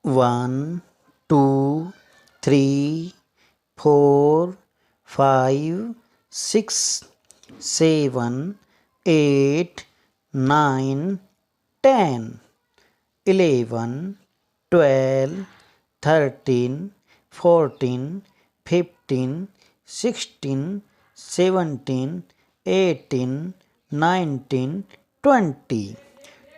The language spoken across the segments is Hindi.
1, 2, 3, 4, 5, 6, 7, 8, 9, 10, 11, 12, 13, 14, 15, 16, 17, 18, 19, 20,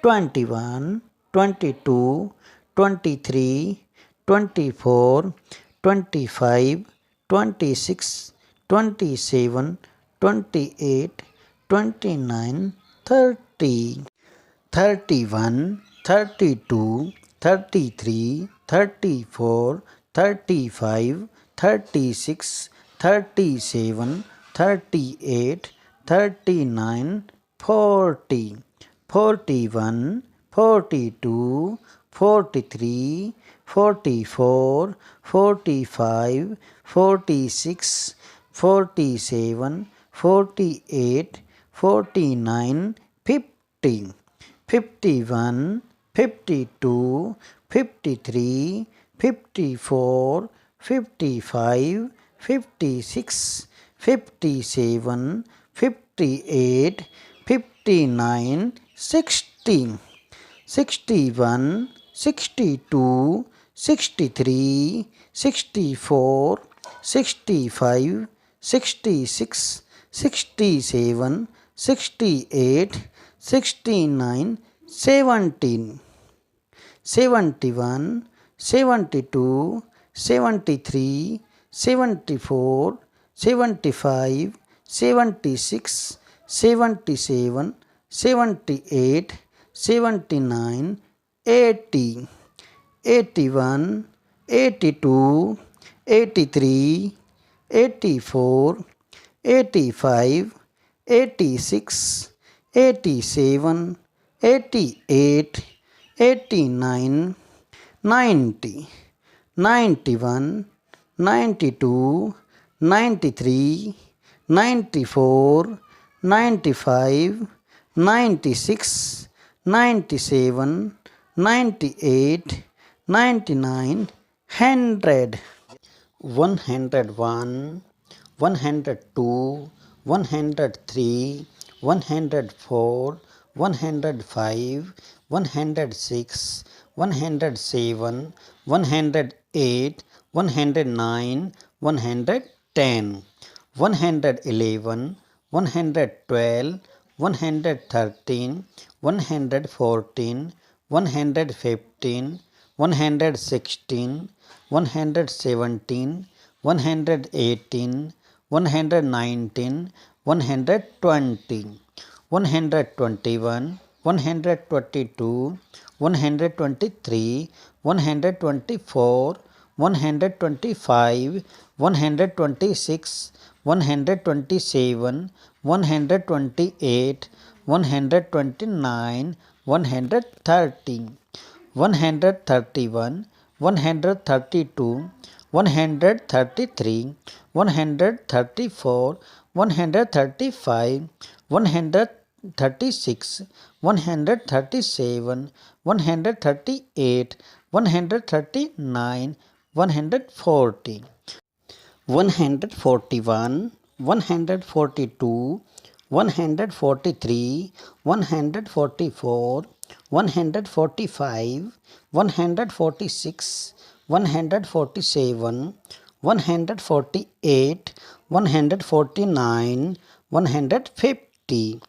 21, 22, 23, 24, 25, 26, 27, 28, 29, 30, 31, 32, 33, 34, 35, 36, 37, 38, 39, 40, 41, 42, 43, 44, 45, 46, 47, 48, 49, 50, 51, 52, 53, 54, 55, 56, 57, 58, 59, 60, 61, 62, 63, 64, 65, 66, 67, 68, 69, 17, 71, 72, 73, 74, 75, 76, 77, 78, 79, 80, 81, 82, 83, 84, 85, 86, 87, 88, 89, 90, 91, 92, 93, 94, 95, 96, 97, 98, 99, 100, 101, 102, 103, 104, 105, 106, 107, 108, 109, 110, 111, 112, 113, 114, 115, 116, 117, 118, 119, 120, 121, 122, 123, 124, 125, 126, 127, 128, 129, 130, 131, 132, 133, 134, 135, 136, 137, 138, 139, 140, 141, 142, 143, 144, 145, 146, 147, 148, 149, 150,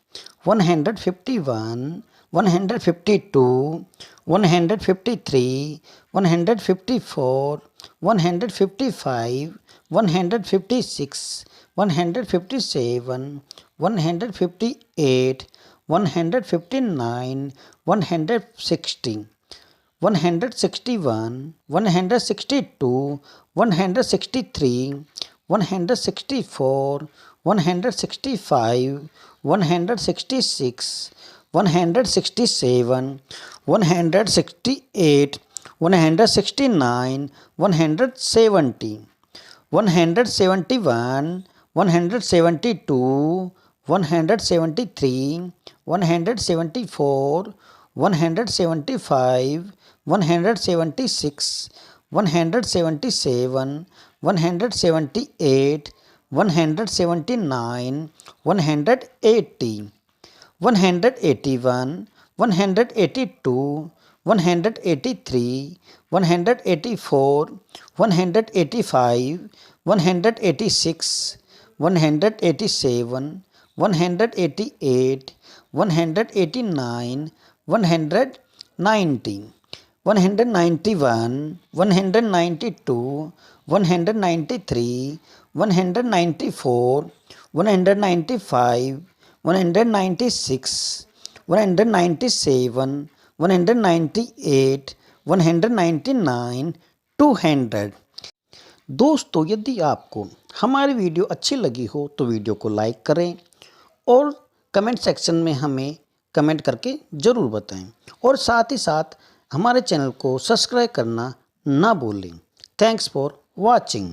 151, 152, 153, 154, 155, 156, 157, 158, 159, 160, 161, 162, 163, 164, 165, 166, 167, 168, 169, 170, 171, 172, 173, 174, 175, 176, 177, 178, 179, 180, 181, 182, 183, 184, 185, 186, 187, 188, 189, 190, 191, 192, 193, 194, 195, 196, 197, 198, 199, 200। दोस्तों, यदि आपको हमारी वीडियो अच्छी लगी हो तो वीडियो को लाइक करें और कमेंट सेक्शन में हमें कमेंट करके ज़रूर बताएं और साथ ही साथ हमारे चैनल को सब्सक्राइब करना ना भूलें। Thanks for watching.